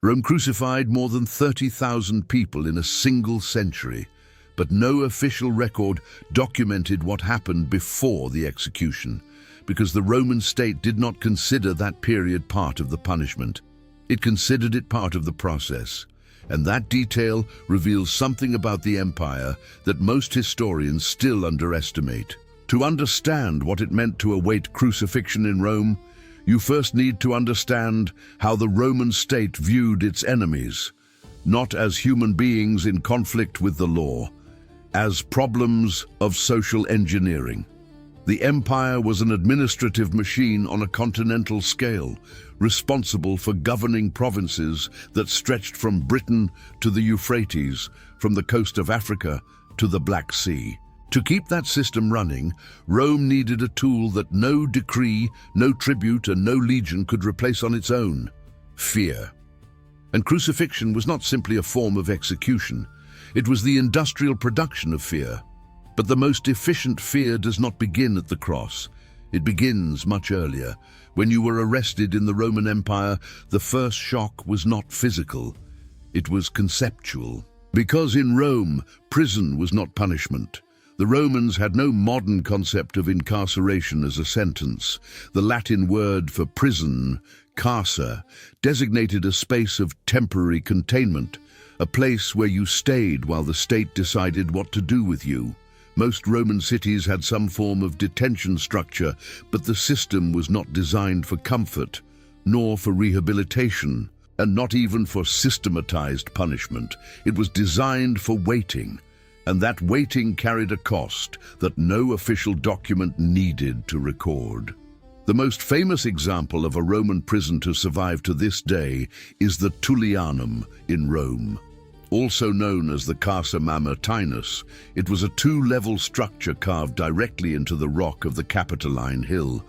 Rome crucified more than 30,000 people in a single century, but no official record documented what happened before the execution, because the Roman state did not consider that period part of the punishment. It considered it part of the process, and that detail reveals something about the empire that most historians still underestimate. To understand what it meant to await crucifixion in Rome, you first need to understand how the Roman state viewed its enemies, not as human beings in conflict with the law, as problems of social engineering. The empire was an administrative machine on a continental scale, responsible for governing provinces that stretched from Britain to the Euphrates, from the coast of Africa to the Black Sea. To keep that system running, Rome needed a tool that no decree, no tribute, and no legion could replace on its own: fear. And crucifixion was not simply a form of execution, it was the industrial production of fear. But the most efficient fear does not begin at the cross. It begins much earlier. When you were arrested in the Roman Empire, the first shock was not physical, it was conceptual. Because in Rome, prison was not punishment. The Romans had no modern concept of incarceration as a sentence. The Latin word for prison, carcer, designated a space of temporary containment, a place where you stayed while the state decided what to do with you. Most Roman cities had some form of detention structure, but the system was not designed for comfort, nor for rehabilitation, and not even for systematized punishment. It was designed for waiting, and that waiting carried a cost that no official document needed to record. The most famous example of a Roman prison to survive to this day is the Tullianum in Rome. Also known as the Carcer Mamertinus, it was a two-level structure carved directly into the rock of the Capitoline Hill,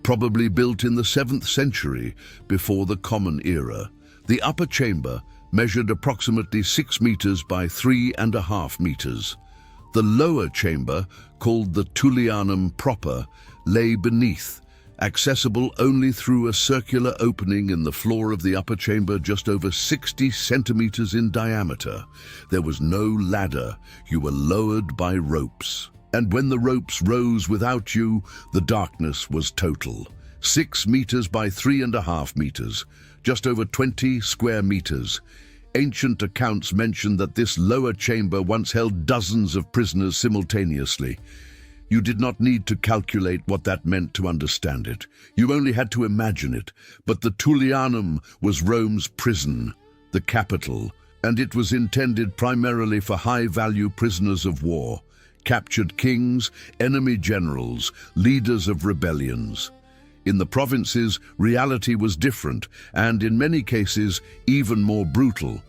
probably built in the 7th century before the Common Era. The upper chamber measured approximately 6 meters by 3.5 meters. The lower chamber, called the Tullianum proper, lay beneath, accessible only through a circular opening in the floor of the upper chamber just over 60 centimeters in diameter. There was no ladder, you were lowered by ropes. And when the ropes rose without you, the darkness was total. 6 meters by 3.5 meters, just over 20 square meters. Ancient accounts mention that this lower chamber once held dozens of prisoners simultaneously. You did not need to calculate what that meant to understand it. You only had to imagine it. But the Tullianum was Rome's prison, the capital, and it was intended primarily for high-value prisoners of war, captured kings, enemy generals, leaders of rebellions. In the provinces, reality was different, and in many cases, even more brutal.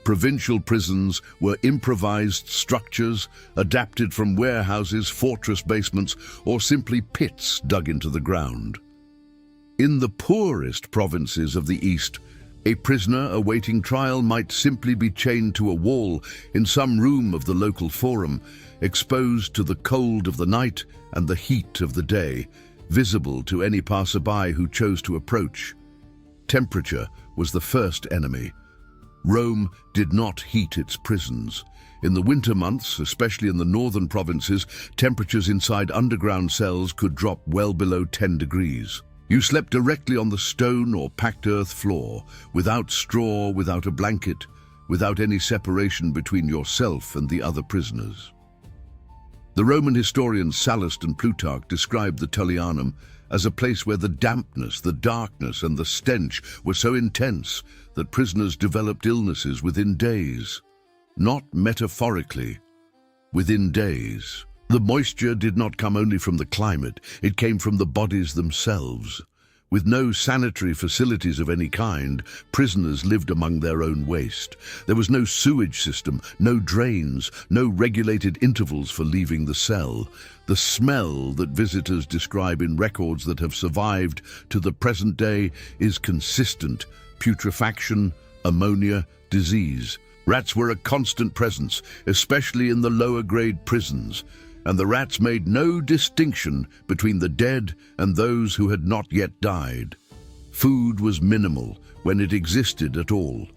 Provincial prisons were improvised structures, adapted from warehouses, fortress basements, or simply pits dug into the ground. In the poorest provinces of the East, a prisoner awaiting trial might simply be chained to a wall in some room of the local forum, exposed to the cold of the night and the heat of the day, visible to any passerby who chose to approach. Temperature was the first enemy. Rome did not heat its prisons. In the winter months, especially in the northern provinces, temperatures inside underground cells could drop well below 10 degrees. You slept directly on the stone or packed earth floor, without straw, without a blanket, without any separation between yourself and the other prisoners. The Roman historians Sallust and Plutarch described the Tullianum as a place where the dampness, the darkness, and the stench were so intense that prisoners developed illnesses within days. Not metaphorically, within days. The moisture did not come only from the climate, it came from the bodies themselves. With no sanitary facilities of any kind, prisoners lived among their own waste. There was no sewage system, no drains, no regulated intervals for leaving the cell. The smell that visitors describe in records that have survived to the present day is consistent: putrefaction, ammonia, disease. Rats were a constant presence, especially in the lower-grade prisons, and the rats made no distinction between the dead and those who had not yet died. Food was minimal, when it existed at all.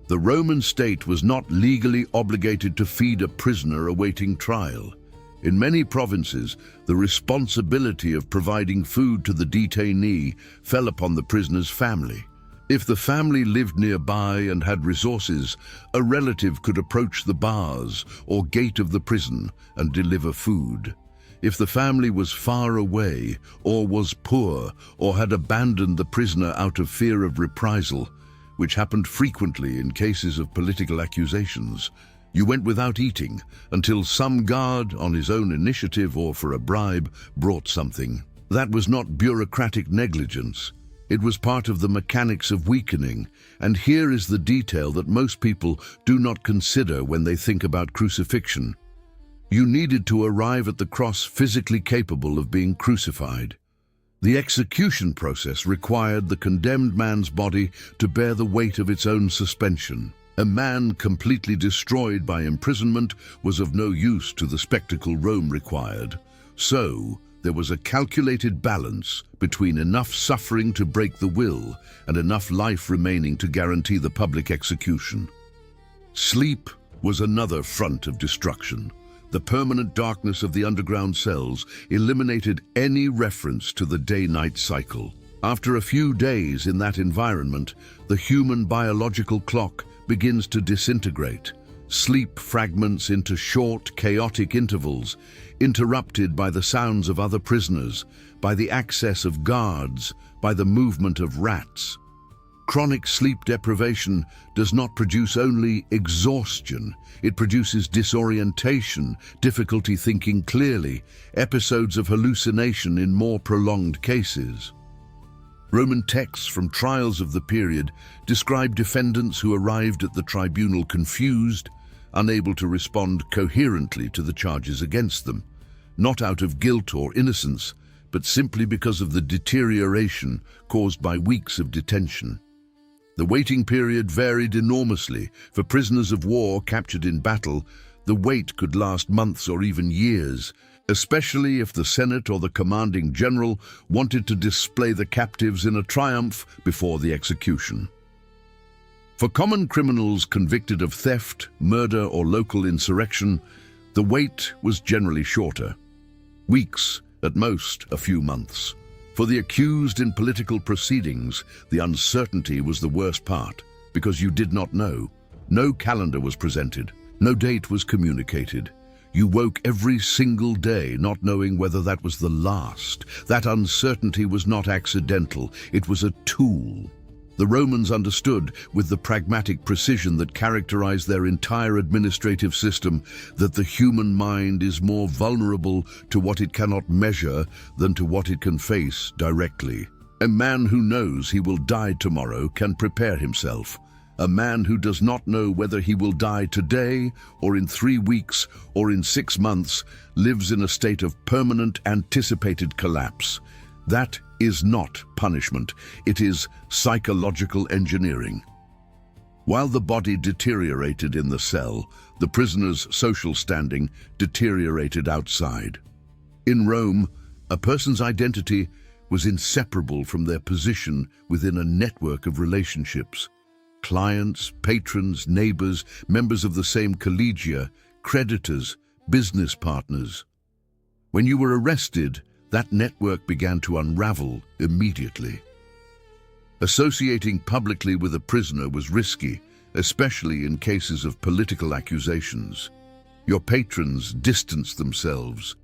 The Roman state was not legally obligated to feed a prisoner awaiting trial. In many provinces, the responsibility of providing food to the detainee fell upon the prisoner's family. If the family lived nearby and had resources, a relative could approach the bars or gate of the prison and deliver food. If the family was far away, or was poor, or had abandoned the prisoner out of fear of reprisal, which happened frequently in cases of political accusations, you went without eating until some guard, on his own initiative or for a bribe, brought something. That was not bureaucratic negligence. It was part of the mechanics of weakening, and here is the detail that most people do not consider when they think about crucifixion. You needed to arrive at the cross physically capable of being crucified. The execution process required the condemned man's body to bear the weight of its own suspension. A man completely destroyed by imprisonment was of no use to the spectacle Rome required. So, there was a calculated balance between enough suffering to break the will and enough life remaining to guarantee the public execution. Sleep was another front of destruction. The permanent darkness of the underground cells eliminated any reference to the day-night cycle. After a few days in that environment, the human biological clock begins to disintegrate. Sleep fragments into short, chaotic intervals, interrupted by the sounds of other prisoners, by the access of guards, by the movement of rats. Chronic sleep deprivation does not produce only exhaustion. It produces disorientation, difficulty thinking clearly, episodes of hallucination in more prolonged cases. Roman texts from trials of the period describe defendants who arrived at the tribunal confused, unable to respond coherently to the charges against them, not out of guilt or innocence, but simply because of the deterioration caused by weeks of detention. The waiting period varied enormously. For prisoners of war captured in battle, the wait could last months or even years, especially if the Senate or the commanding general wanted to display the captives in a triumph before the execution. For common criminals convicted of theft, murder, or local insurrection, the wait was generally shorter. Weeks, at most a few months. For the accused in political proceedings, the uncertainty was the worst part, because you did not know. No calendar was presented, no date was communicated. You woke every single day not knowing whether that was the last. That uncertainty was not accidental, it was a tool. The Romans understood, with the pragmatic precision that characterized their entire administrative system, that the human mind is more vulnerable to what it cannot measure than to what it can face directly. A man who knows he will die tomorrow can prepare himself. A man who does not know whether he will die today, or in 3 weeks, or in 6 months, lives in a state of permanent anticipated collapse. That is not punishment, it is psychological engineering. While the body deteriorated in the cell, the prisoner's social standing deteriorated outside. In Rome, a person's identity was inseparable from their position within a network of relationships. Clients, patrons, neighbors, members of the same collegia, creditors, business partners. When you were arrested, that network began to unravel immediately. Associating publicly with a prisoner was risky, especially in cases of political accusations. Your patrons distanced themselves.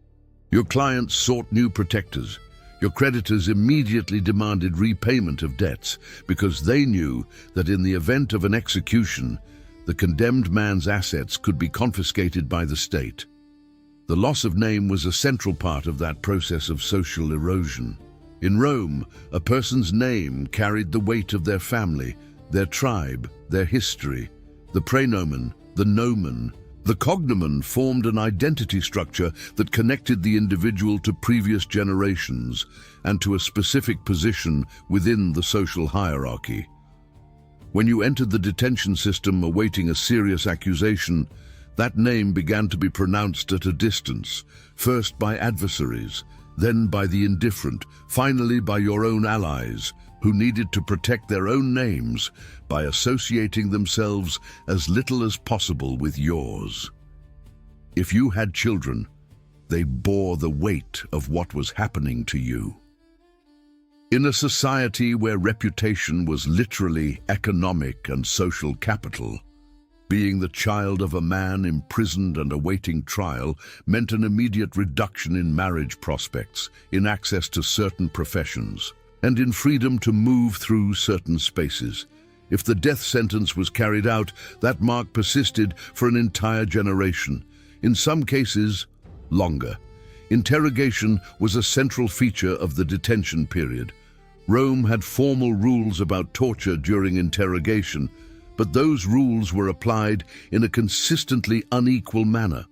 Your clients sought new protectors. Your creditors immediately demanded repayment of debts because they knew that in the event of an execution, the condemned man's assets could be confiscated by the state. The loss of name was a central part of that process of social erosion. In Rome, a person's name carried the weight of their family, their tribe, their history. The praenomen, the nomen, the cognomen formed an identity structure that connected the individual to previous generations and to a specific position within the social hierarchy. When you entered the detention system awaiting a serious accusation, that name began to be pronounced at a distance, first by adversaries, then by the indifferent, finally by your own allies, who needed to protect their own names by associating themselves as little as possible with yours. If you had children, they bore the weight of what was happening to you. In a society where reputation was literally economic and social capital, being the child of a man imprisoned and awaiting trial meant an immediate reduction in marriage prospects, in access to certain professions, and in freedom to move through certain spaces. If the death sentence was carried out, that mark persisted for an entire generation, in some cases, longer. Interrogation was a central feature of the detention period. Rome had formal rules about torture during interrogation, but those rules were applied in a consistently unequal manner.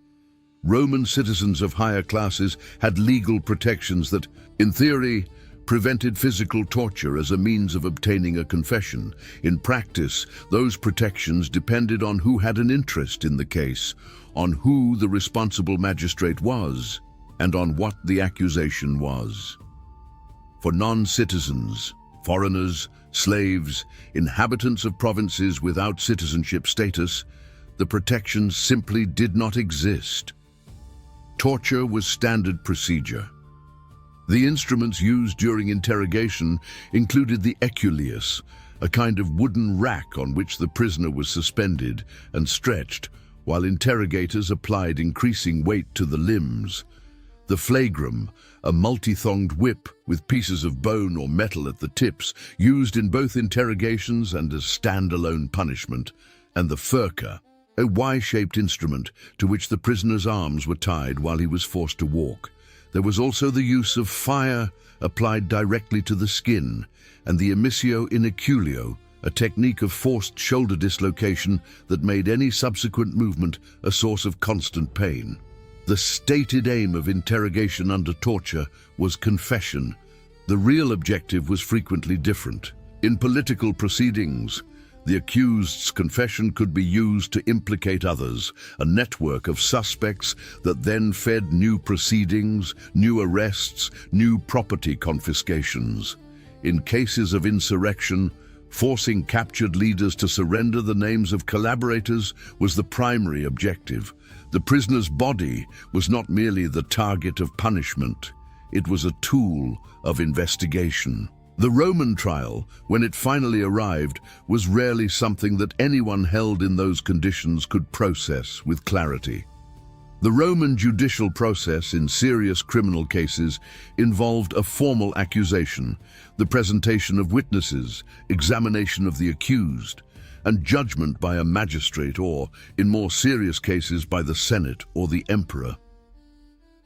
Roman citizens of higher classes had legal protections that, in theory, prevented physical torture as a means of obtaining a confession. In practice, those protections depended on who had an interest in the case, on who the responsible magistrate was, and on what the accusation was. For non-citizens, foreigners, slaves, inhabitants of provinces without citizenship status, the protections simply did not exist. Torture was standard procedure. The instruments used during interrogation included the eculeus, a kind of wooden rack on which the prisoner was suspended and stretched, while interrogators applied increasing weight to the limbs. The flagrum, a multi-thonged whip with pieces of bone or metal at the tips, used in both interrogations and as standalone punishment, and the furca, a Y-shaped instrument to which the prisoner's arms were tied while he was forced to walk. There was also the use of fire applied directly to the skin, and the emissio in aculeo, a technique of forced shoulder dislocation that made any subsequent movement a source of constant pain. The stated aim of interrogation under torture was confession. The real objective was frequently different. In political proceedings, the accused's confession could be used to implicate others, a network of suspects that then fed new proceedings, new arrests, new property confiscations. In cases of insurrection, forcing captured leaders to surrender the names of collaborators was the primary objective. The prisoner's body was not merely the target of punishment, it was a tool of investigation. The Roman trial, when it finally arrived, was rarely something that anyone held in those conditions could process with clarity. The Roman judicial process in serious criminal cases involved a formal accusation, the presentation of witnesses, examination of the accused, and judgment by a magistrate or, in more serious cases, by the Senate or the emperor.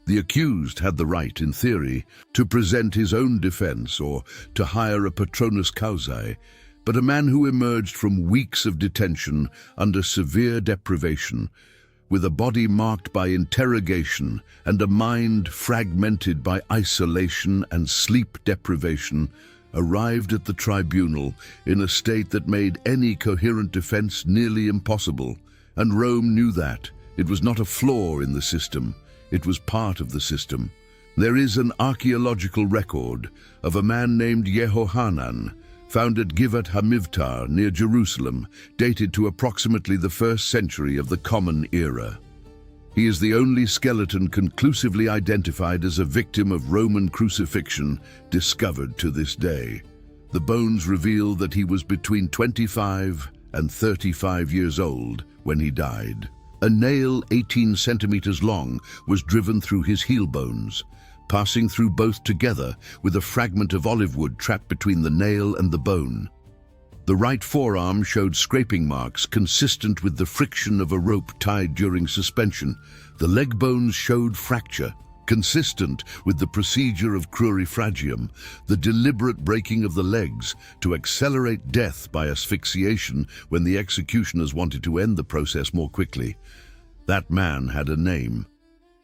The accused had the right, in theory, to present his own defense or to hire a patronus causae, but a man who emerged from weeks of detention under severe deprivation, with a body marked by interrogation and a mind fragmented by isolation and sleep deprivation, arrived at the tribunal in a state that made any coherent defense nearly impossible. And Rome knew that. It was not a flaw in the system, it was part of the system. There is an archaeological record of a man named Yehohanan, found at Givat HaMivtar near Jerusalem, dated to approximately the 1st century of the Common Era. He is the only skeleton conclusively identified as a victim of Roman crucifixion discovered to this day. The bones reveal that he was between 25 and 35 years old when he died. A nail 18 centimeters long was driven through his heel bones, passing through both together with a fragment of olive wood trapped between the nail and the bone. The right forearm showed scraping marks consistent with the friction of a rope tied during suspension. The leg bones showed fracture, consistent with the procedure of Crucifixion, the deliberate breaking of the legs to accelerate death by asphyxiation when the executioners wanted to end the process more quickly. That man had a name.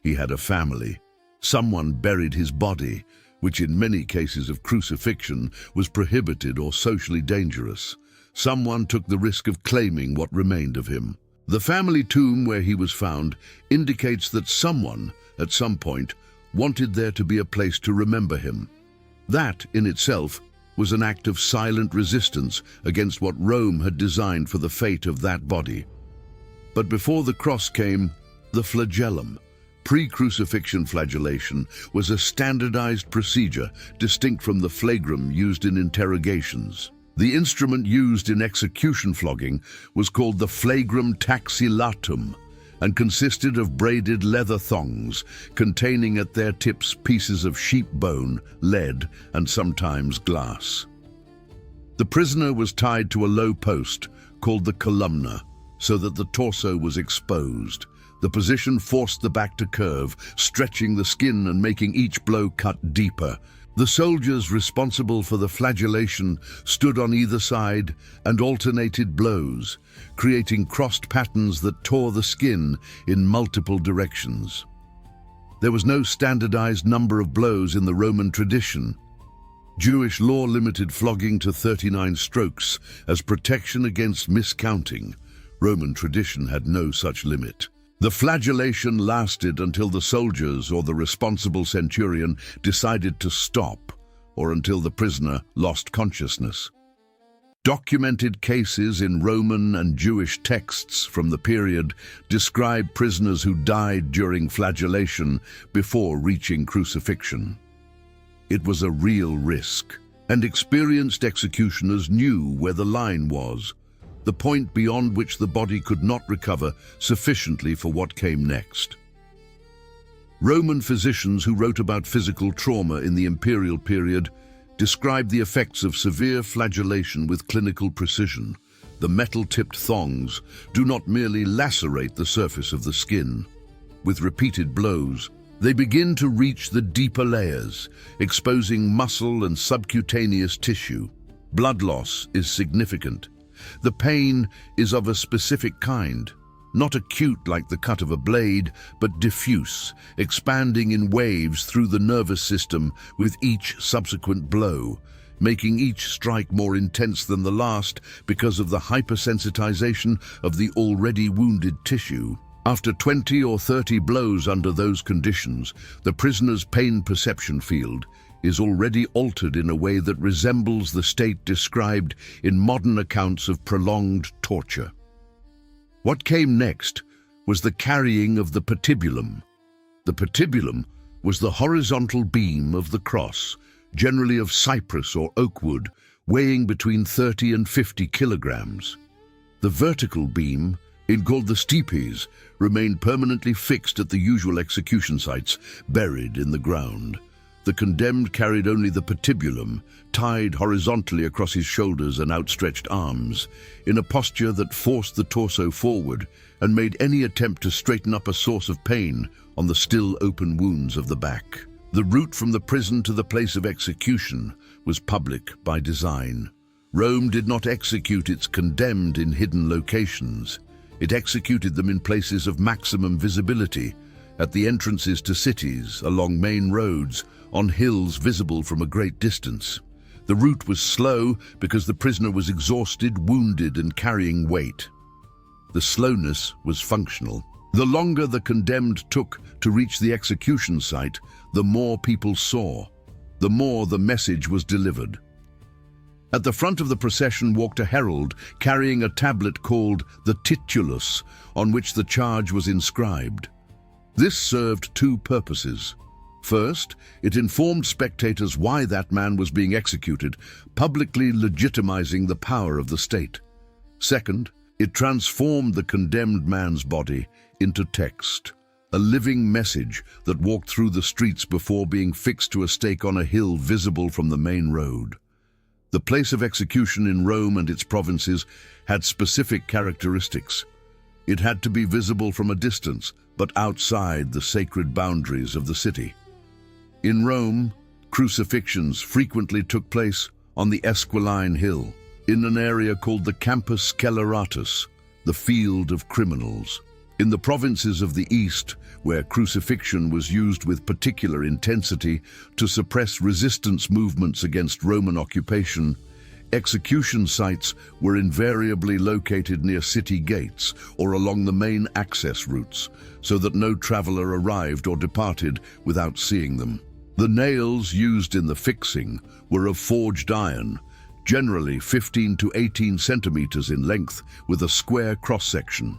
He had a family. Someone buried his body, which in many cases of crucifixion was prohibited or socially dangerous. Someone took the risk of claiming what remained of him. The family tomb where he was found indicates that someone, at some point, wanted there to be a place to remember him. That, in itself, was an act of silent resistance against what Rome had designed for the fate of that body. But before the cross came the flagellum. Pre-crucifixion flagellation was a standardized procedure distinct from the flagrum used in interrogations. The instrument used in execution flogging was called the flagrum taxillatum and consisted of braided leather thongs containing at their tips pieces of sheep bone, lead, and sometimes glass. The prisoner was tied to a low post called the columna so that the torso was exposed. The position forced the back to curve, stretching the skin and making each blow cut deeper. The soldiers responsible for the flagellation stood on either side and alternated blows, creating crossed patterns that tore the skin in multiple directions. There was no standardized number of blows in the Roman tradition. Jewish law limited flogging to 39 strokes as protection against miscounting. Roman tradition had no such limit. The flagellation lasted until the soldiers or the responsible centurion decided to stop, or until the prisoner lost consciousness. Documented cases in Roman and Jewish texts from the period describe prisoners who died during flagellation before reaching crucifixion. It was a real risk, and experienced executioners knew where the line was, the point beyond which the body could not recover sufficiently for what came next. Roman physicians who wrote about physical trauma in the imperial period described the effects of severe flagellation with clinical precision. The metal-tipped thongs do not merely lacerate the surface of the skin. With repeated blows, they begin to reach the deeper layers, exposing muscle and subcutaneous tissue. Blood loss is significant. The pain is of a specific kind, not acute like the cut of a blade, but diffuse, expanding in waves through the nervous system with each subsequent blow, making each strike more intense than the last because of the hypersensitization of the already wounded tissue. After 20 or 30 blows under those conditions, the prisoner's pain perception field is already altered in a way that resembles the state described in modern accounts of prolonged torture. What came next was the carrying of the patibulum. The patibulum was the horizontal beam of the cross, generally of cypress or oak wood, weighing between 30 and 50 kilograms. The vertical beam, called the stipes, remained permanently fixed at the usual execution sites, buried in the ground. The condemned carried only the patibulum, tied horizontally across his shoulders and outstretched arms, in a posture that forced the torso forward and made any attempt to straighten up a source of pain on the still open wounds of the back. The route from the prison to the place of execution was public by design. Rome did not execute its condemned in hidden locations. It executed them in places of maximum visibility, at the entrances to cities, along main roads, on hills visible from a great distance. The route was slow because the prisoner was exhausted, wounded, and carrying weight. The slowness was functional. The longer the condemned took to reach the execution site, the more people saw, the more the message was delivered. At the front of the procession walked a herald carrying a tablet called the titulus, on which the charge was inscribed. This served two purposes. First, it informed spectators why that man was being executed, publicly legitimizing the power of the state. Second, it transformed the condemned man's body into text, a living message that walked through the streets before being fixed to a stake on a hill visible from the main road. The place of execution in Rome and its provinces had specific characteristics. It had to be visible from a distance, but outside the sacred boundaries of the city. In Rome, crucifixions frequently took place on the Esquiline Hill, in an area called the Campus Sceleratus, the field of criminals. In the provinces of the East, where crucifixion was used with particular intensity to suppress resistance movements against Roman occupation, execution sites were invariably located near city gates or along the main access routes, so that no traveler arrived or departed without seeing them. The nails used in the fixing were of forged iron, generally 15 to 18 centimeters in length with a square cross-section.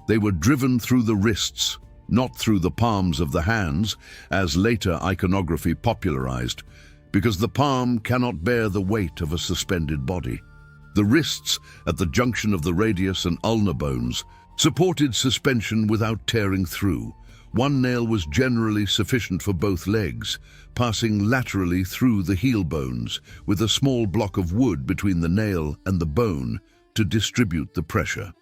They were driven through the wrists, not through the palms of the hands, as later iconography popularized, because the palm cannot bear the weight of a suspended body. The wrists, at the junction of the radius and ulnar bones, supported suspension without tearing through. One nail was generally sufficient for both legs, passing laterally through the heel bones, with a small block of wood between the nail and the bone to distribute the pressure.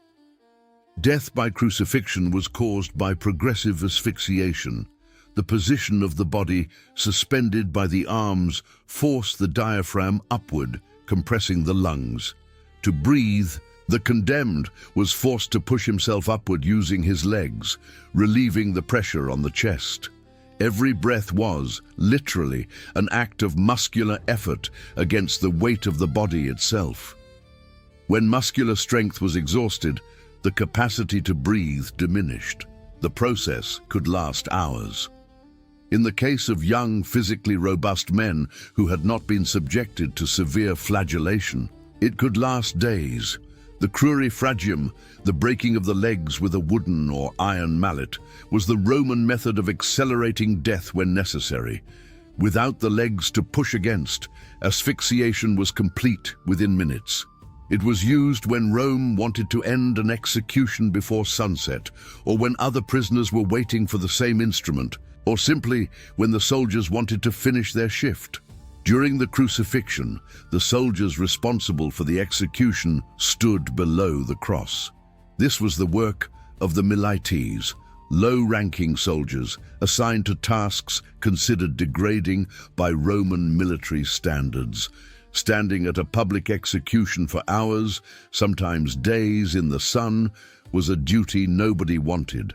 Death by crucifixion was caused by progressive asphyxiation. The position of the body, suspended by the arms, forced the diaphragm upward, compressing the lungs. To breathe, the condemned was forced to push himself upward using his legs, relieving the pressure on the chest. Every breath was, literally, an act of muscular effort against the weight of the body itself. When muscular strength was exhausted, the capacity to breathe diminished. The process could last hours. In the case of young, physically robust men who had not been subjected to severe flagellation, it could last days. The Crucifixion, the breaking of the legs with a wooden or iron mallet, was the Roman method of accelerating death when necessary. Without the legs to push against, asphyxiation was complete within minutes. It was used when Rome wanted to end an execution before sunset, or when other prisoners were waiting for the same instrument, or simply when the soldiers wanted to finish their shift. During the crucifixion, the soldiers responsible for the execution stood below the cross. This was the work of the milites, low-ranking soldiers assigned to tasks considered degrading by Roman military standards. Standing at a public execution for hours, sometimes days in the sun, was a duty nobody wanted.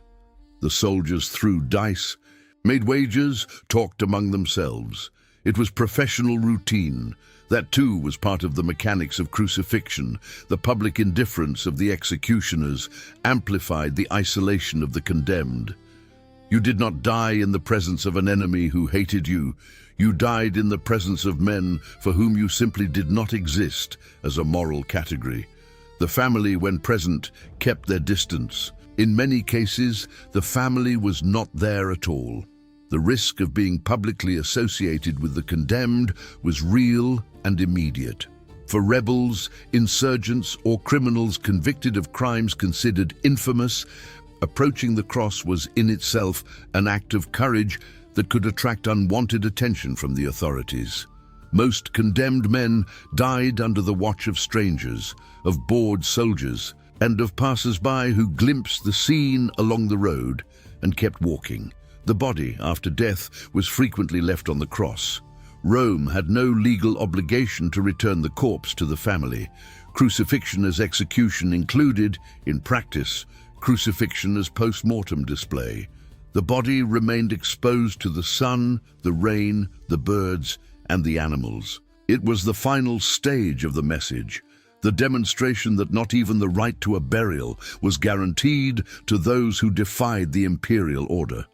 The soldiers threw dice, made wagers, talked among themselves. It was professional routine. That too was part of the mechanics of crucifixion. The public indifference of the executioners amplified the isolation of the condemned. You did not die in the presence of an enemy who hated you. You died in the presence of men for whom you simply did not exist as a moral category. The family, when present, kept their distance. In many cases, the family was not there at all. The risk of being publicly associated with the condemned was real and immediate. For rebels, insurgents, or criminals convicted of crimes considered infamous, approaching the cross was in itself an act of courage that could attract unwanted attention from the authorities. Most condemned men died under the watch of strangers, of bored soldiers, and of passers-by who glimpsed the scene along the road and kept walking. The body, after death, was frequently left on the cross. Rome had no legal obligation to return the corpse to the family. Crucifixion as execution included, in practice, crucifixion as postmortem display. The body remained exposed to the sun, the rain, the birds, and the animals. It was the final stage of the message, the demonstration that not even the right to a burial was guaranteed to those who defied the imperial order.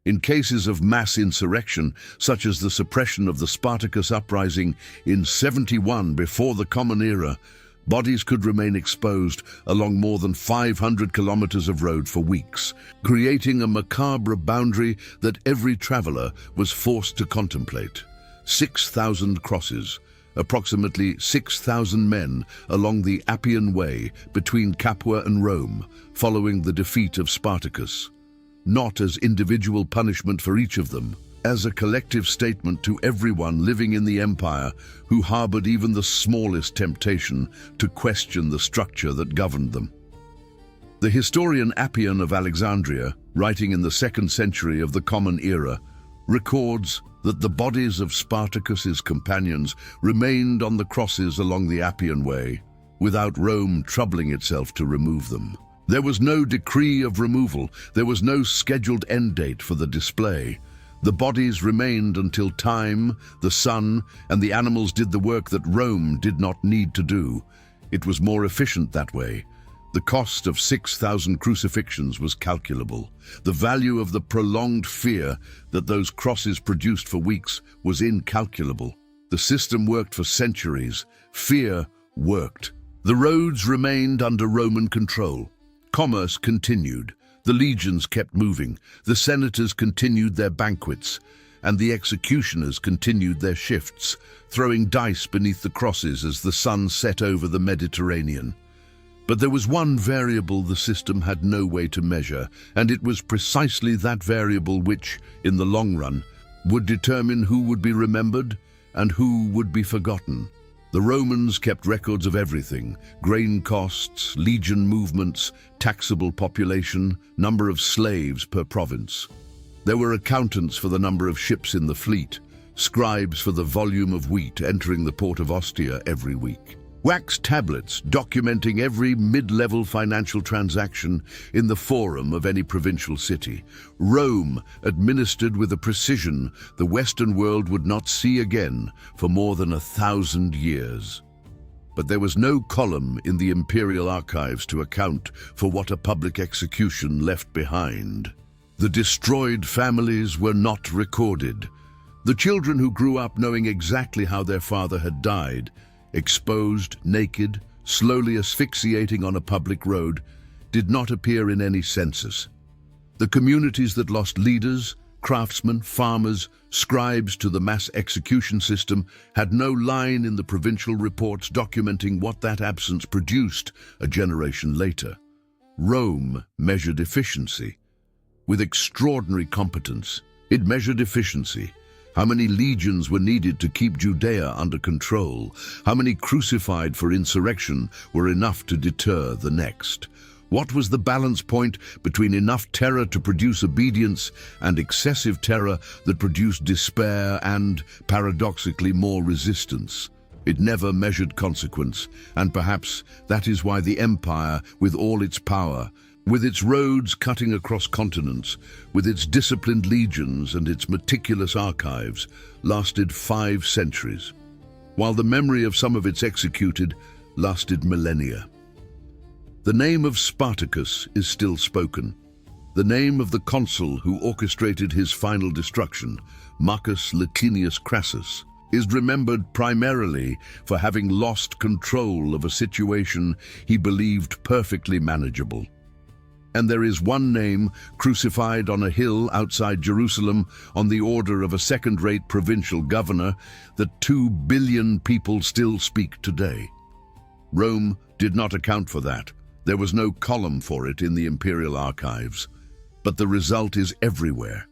In cases of mass insurrection, such as the suppression of the Spartacus uprising in 71 before the Common Era, bodies could remain exposed along more than 500 kilometers of road for weeks, creating a macabre boundary that every traveler was forced to contemplate. 6,000 crosses, approximately 6,000 men along the Appian Way between Capua and Rome, following the defeat of Spartacus. Not as individual punishment for each of them, as a collective statement to everyone living in the empire who harbored even the smallest temptation to question the structure that governed them. The historian Appian of Alexandria, writing in the 2nd century of the Common Era, records that the bodies of Spartacus's companions remained on the crosses along the Appian Way, without Rome troubling itself to remove them. There was no decree of removal. There was no scheduled end date for the display. The bodies remained until time, the sun, and the animals did the work that Rome did not need to do. It was more efficient that way. The cost of 6,000 crucifixions was calculable. The value of the prolonged fear that those crosses produced for weeks was incalculable. The system worked for centuries. Fear worked. The roads remained under Roman control. Commerce continued. The legions kept moving. The senators continued their banquets. And the executioners continued their shifts, throwing dice beneath the crosses as the sun set over the Mediterranean. But there was one variable the system had no way to measure, and it was precisely that variable which, in the long run, would determine who would be remembered and who would be forgotten. The Romans kept records of everything: grain costs, legion movements, taxable population, number of slaves per province. There were accountants for the number of ships in the fleet, scribes for the volume of wheat entering the port of Ostia every week. Wax tablets documenting every mid-level financial transaction in the forum of any provincial city. Rome administered with a precision the Western world would not see again for more than 1,000 years. But there was no column in the imperial archives to account for what a public execution left behind. The destroyed families were not recorded. The children who grew up knowing exactly how their father had died, exposed, naked, slowly asphyxiating on a public road, did not appear in any census. The communities that lost leaders, craftsmen, farmers, scribes to the mass execution system had no line in the provincial reports documenting what that absence produced a generation later. Rome measured efficiency. With extraordinary competence, it measured efficiency. How many legions were needed to keep Judea under control? How many crucified for insurrection were enough to deter the next? What was the balance point between enough terror to produce obedience and excessive terror that produced despair and, paradoxically, more resistance? It never measured consequence, and perhaps that is why the empire, with all its power, with its roads cutting across continents, with its disciplined legions and its meticulous archives, lasted 5 centuries, while the memory of some of its executed lasted millennia. The name of Spartacus is still spoken. The name of the consul who orchestrated his final destruction, Marcus Licinius Crassus, is remembered primarily for having lost control of a situation he believed perfectly manageable. And there is one name crucified on a hill outside Jerusalem on the order of a second-rate provincial governor that 2 billion people still speak today. Rome did not account for that. There was no column for it in the imperial archives. But the result is everywhere.